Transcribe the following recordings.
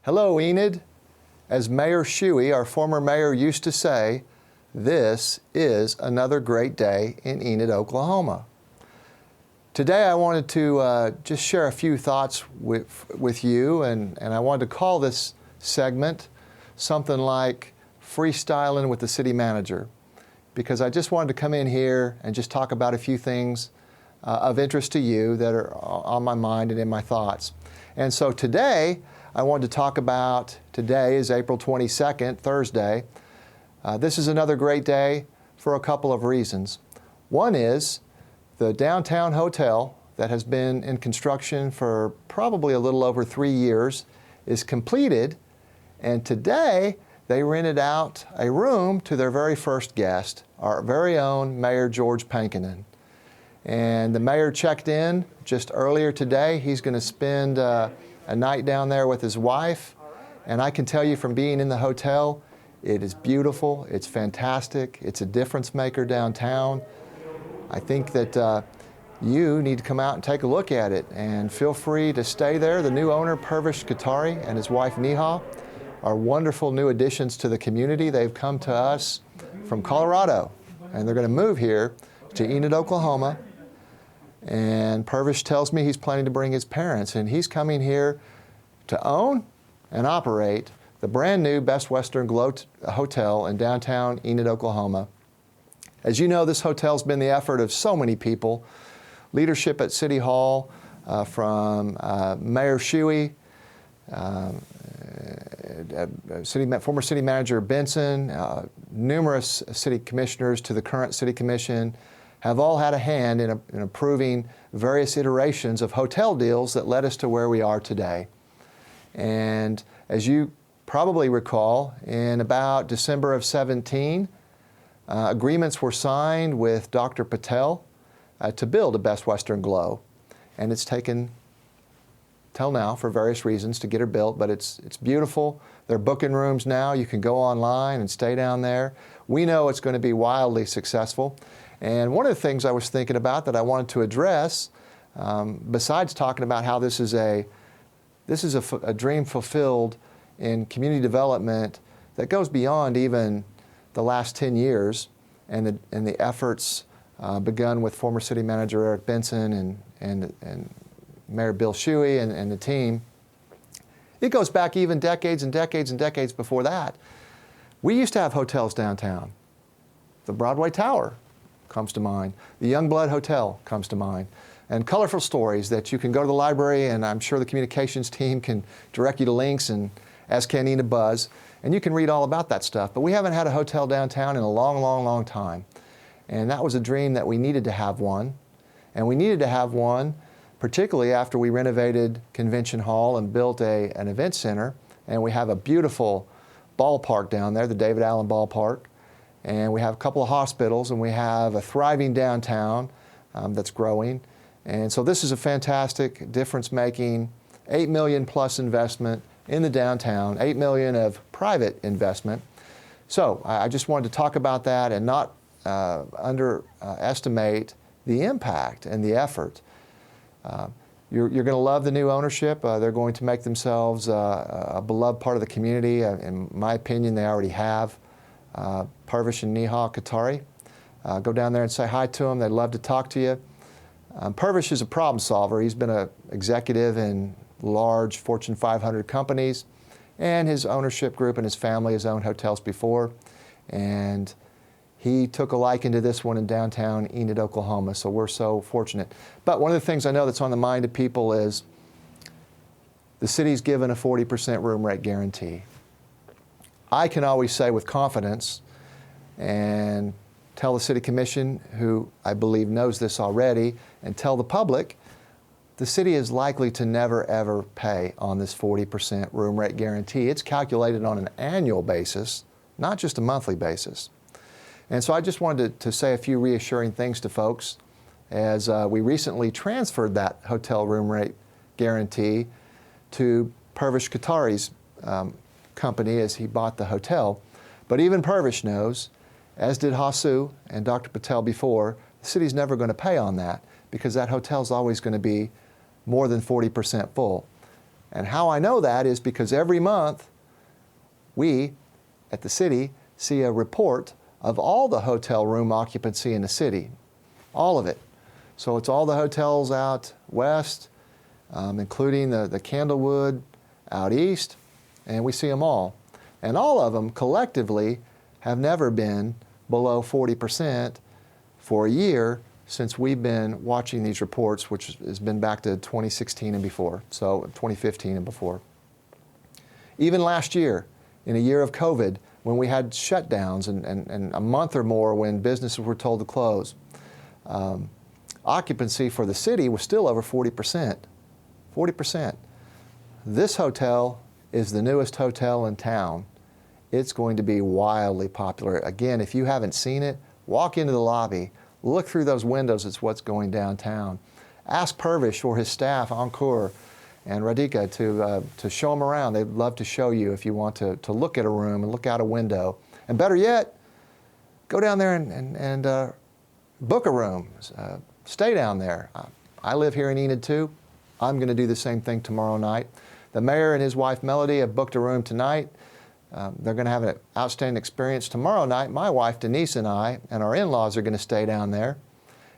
Hello, Enid. As Mayor Shuey, our former mayor, used to say, this is another great day in Enid, Oklahoma. Today I wanted to just share a few thoughts with you, and I wanted to call this segment something like Freestylin with the City Manager, because I just wanted to come in here and just talk about a few things of interest to you that are on my mind and in my thoughts. And so today, I wanted to talk about, today is April 22nd, Thursday. This is another great day for a couple of reasons. One is the downtown hotel that has been in construction for probably a little over 3 years is completed, and today they rented out a room to their very first guest, our very own Mayor George Pankinen. And the mayor checked in just earlier today. He's going to spend a night down there with his wife, and I can tell you from being in the hotel, it is beautiful, it's fantastic, it's a difference maker downtown. I think that you need to come out and take a look at it, and feel free to stay there. The new owner, Pervish Katari, and his wife Neha are wonderful new additions to the community. They've come to us from Colorado, and they're going to move here to Enid, Oklahoma. And Pervish tells me he's planning to bring his parents, and he's coming here to own and operate the brand new Best Western GLO Hotel in downtown Enid, Oklahoma. As you know, this hotel's been the effort of so many people. Leadership at City Hall, from Mayor Shuey, former City Manager Benson, numerous city commissioners to the current City Commission, have all had a hand in approving various iterations of hotel deals that led us to where we are today. And as you probably recall, in about December of 17, agreements were signed with Dr. Patel to build a Best Western GLO. And it's taken till now for various reasons to get her built, but it's beautiful. They're booking rooms now. You can go online and stay down there. We know it's going to be wildly successful. And one of the things I was thinking about that I wanted to address, besides talking about how this is a dream fulfilled in community development that goes beyond even the last 10 years, and the efforts begun with former City Manager Eric Benson and Mayor Bill Shuey and the team. It goes back even decades and decades and decades before that. We used to have hotels downtown. The Broadway Tower comes to mind. The Youngblood Hotel comes to mind. And colorful stories that you can go to the library, and I'm sure the communications team can direct you to links, and as can Enid Buzz, and you can read all about that stuff. But we haven't had a hotel downtown in a long, long, long time. And that was a dream that we needed to have one. And we needed to have one particularly after we renovated Convention Hall and built an event center. And we have a beautiful ballpark down there, the David Allen Ballpark. And we have a couple of hospitals, and we have a thriving downtown that's growing. And so this is a fantastic, difference-making, $8 million plus investment in the downtown, $8 million of private investment. So I just wanted to talk about that and not underestimate the impact and the effort. You're going to love the new ownership. They're going to make themselves a beloved part of the community. In my opinion, they already have. Pervish and Neha Katari. Go down there and say hi to them. They'd love to talk to you. Pervish is a problem solver. He's been an executive in large Fortune 500 companies, and his ownership group and his family has owned hotels before. And he took a liking to this one in downtown Enid, Oklahoma, so we're so fortunate. But one of the things I know that's on the mind of people is the city's given a 40% room rate guarantee. I can always say with confidence and tell the City Commission, who I believe knows this already, and tell the public, the city is likely to never ever pay on this 40% room rate guarantee. It's calculated on an annual basis, not just a monthly basis. And so I just wanted to say a few reassuring things to folks as we recently transferred that hotel room rate guarantee to Pervish Katari's company as he bought the hotel. But even Pervish knows, as did Hasu and Dr. Patel before, the city's never going to pay on that because that hotel's always going to be more than 40% full. And how I know that is because every month we at the city see a report of all the hotel room occupancy in the city, all of it. So it's all the hotels out west, including the Candlewood out east, and we see them all. And all of them collectively have never been below 40% for a year since we've been watching these reports, which has been back to 2016 and before, so 2015 and before. Even last year, in a year of COVID, when we had shutdowns and a month or more when businesses were told to close, occupancy for the city was still over 40%. 40%. This hotel is the newest hotel in town. It's going to be wildly popular. Again, if you haven't seen it, walk into the lobby, look through those windows. It's what's going downtown. Ask Purvish or his staff, Encore and Radhika, to show them around. They'd love to show you if you want to look at a room and look out a window. And better yet, go down there and book a room. Stay down there. I live here in Enid too. I'm going to do the same thing tomorrow night. The mayor and his wife Melody have booked a room tonight. They're going to have an outstanding experience tomorrow night. My wife Denise and I and our in-laws are going to stay down there.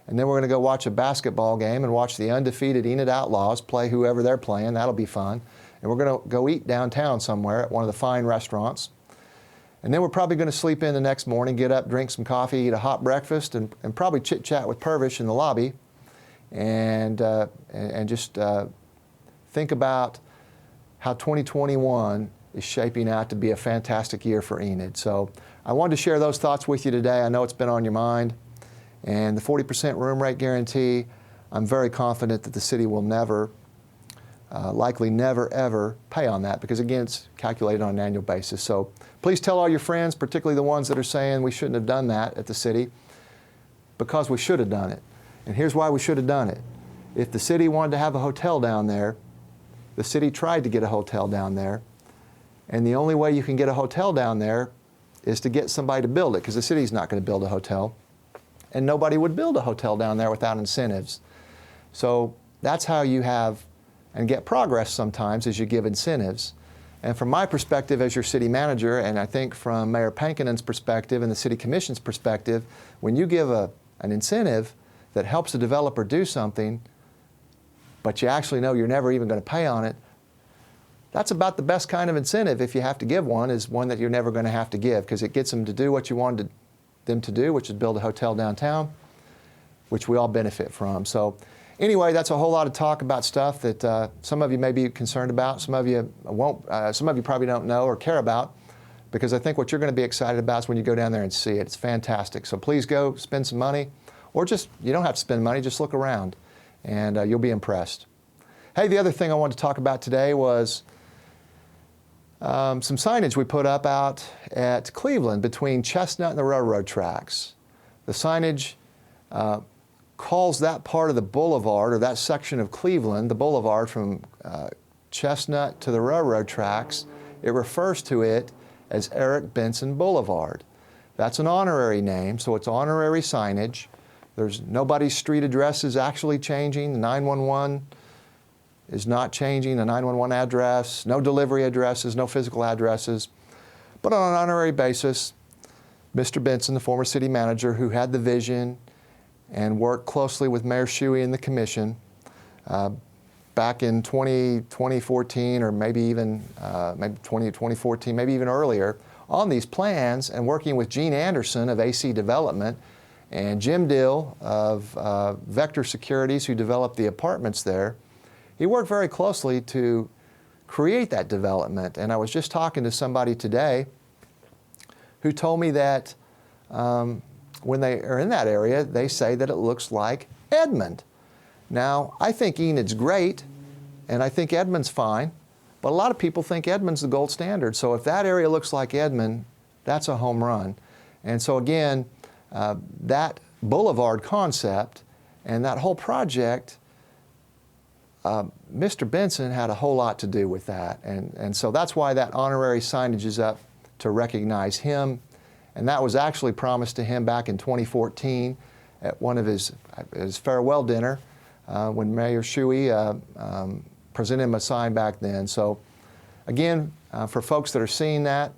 And then we're going to go watch a basketball game and watch the undefeated Enid Outlaws play whoever they're playing. That'll be fun. And we're going to go eat downtown somewhere at one of the fine restaurants. And then we're probably going to sleep in the next morning, get up, drink some coffee, eat a hot breakfast, and probably chit-chat with Purvish in the lobby and just think about how 2021 is shaping out to be a fantastic year for Enid. So I wanted to share those thoughts with you today. I know it's been on your mind. And the 40% room rate guarantee, I'm very confident that the city will never, likely never, ever pay on that because, again, it's calculated on an annual basis. So please tell all your friends, particularly the ones that are saying we shouldn't have done that at the city, because we should have done it. And here's why we should have done it. If the city wanted to have a hotel down there, the city tried to get a hotel down there, and the only way you can get a hotel down there is to get somebody to build it, because the city's not going to build a hotel. And nobody would build a hotel down there without incentives. So that's how you have and get progress sometimes, is you give incentives. And from my perspective as your city manager, and I think from Mayor Pankinen's perspective and the City Commission's perspective, when you give an incentive that helps a developer do something, but you actually know you're never even going to pay on it, that's about the best kind of incentive, if you have to give one, is one that you're never going to have to give, because it gets them to do what you wanted them to do, which is build a hotel downtown, which we all benefit from. So anyway, that's a whole lot of talk about stuff that some of you may be concerned about, some of you won't, some of you probably don't know or care about, because I think what you're going to be excited about is when you go down there and see it. It's fantastic. So please go spend some money, or just, you don't have to spend money, just look around, and you'll be impressed. Hey, the other thing I wanted to talk about today was some signage we put up out at Cleveland between Chestnut and the railroad tracks. The signage calls that part of the boulevard, or that section of Cleveland, the boulevard from Chestnut to the railroad tracks, it refers to it as Eric Benson Boulevard. That's an honorary name, so it's honorary signage. There's nobody's street address is actually changing. The 911 is not changing, the 911 address, no delivery addresses, no physical addresses. But on an honorary basis, Mr. Benson, the former city manager who had the vision and worked closely with Mayor Shuey and the commission back in 2014, or maybe even 2014, maybe even earlier, on these plans, and working with Gene Anderson of AC Development and Jim Dill of Vector Securities, who developed the apartments there. He worked very closely to create that development. And I was just talking to somebody today who told me that when they are in that area, they say that it looks like Edmond. Now, I think Enid's great, and I think Edmond's fine, but a lot of people think Edmond's the gold standard. So if that area looks like Edmond, that's a home run. And so again, that boulevard concept and that whole project, Mr. Benson had a whole lot to do with that. And so that's why that honorary signage is up to recognize him. And that was actually promised to him back in 2014 at one of his farewell dinner when Mayor Shuey present him a sign back then. So again, for folks that are seeing that,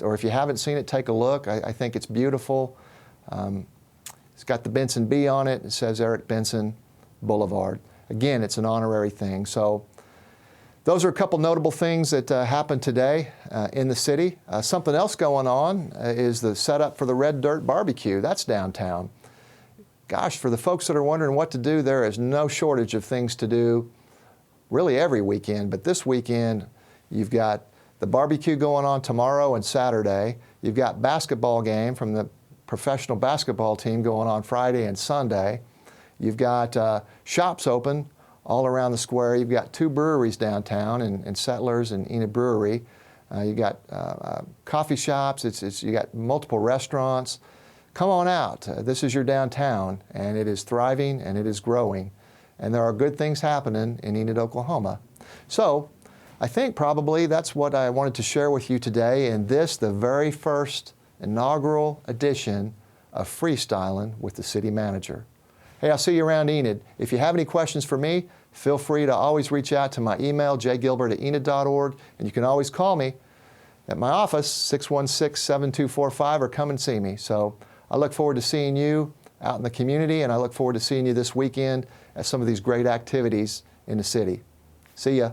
or if you haven't seen it, take a look. I think it's beautiful. It's got the Benson B on it. It says Eric Benson Boulevard. Again, it's an honorary thing. So those are a couple notable things that happened today in the city. Something else going on is the setup for the Red Dirt Barbecue. That's downtown. Gosh, for the folks that are wondering what to do, there is no shortage of things to do really every weekend. But this weekend, you've got the barbecue going on tomorrow and Saturday. You've got basketball game from the professional basketball team going on Friday and Sunday. You've got shops open all around the square. You've got 2 breweries downtown, and Settlers and Enid Brewery. You've got coffee shops. You got multiple restaurants. Come on out. This is your downtown, and it is thriving and it is growing. And there are good things happening in Enid, Oklahoma. So I think probably that's what I wanted to share with you today in this, the very first inaugural edition of Freestylin with the City Manager. Hey, I'll see you around Enid. If you have any questions for me, feel free to always reach out to my email, jgilbert@enid.org, and you can always call me at my office, 616-7245, or come and see me. So I look forward to seeing you out in the community, and I look forward to seeing you this weekend at some of these great activities in the city. See ya.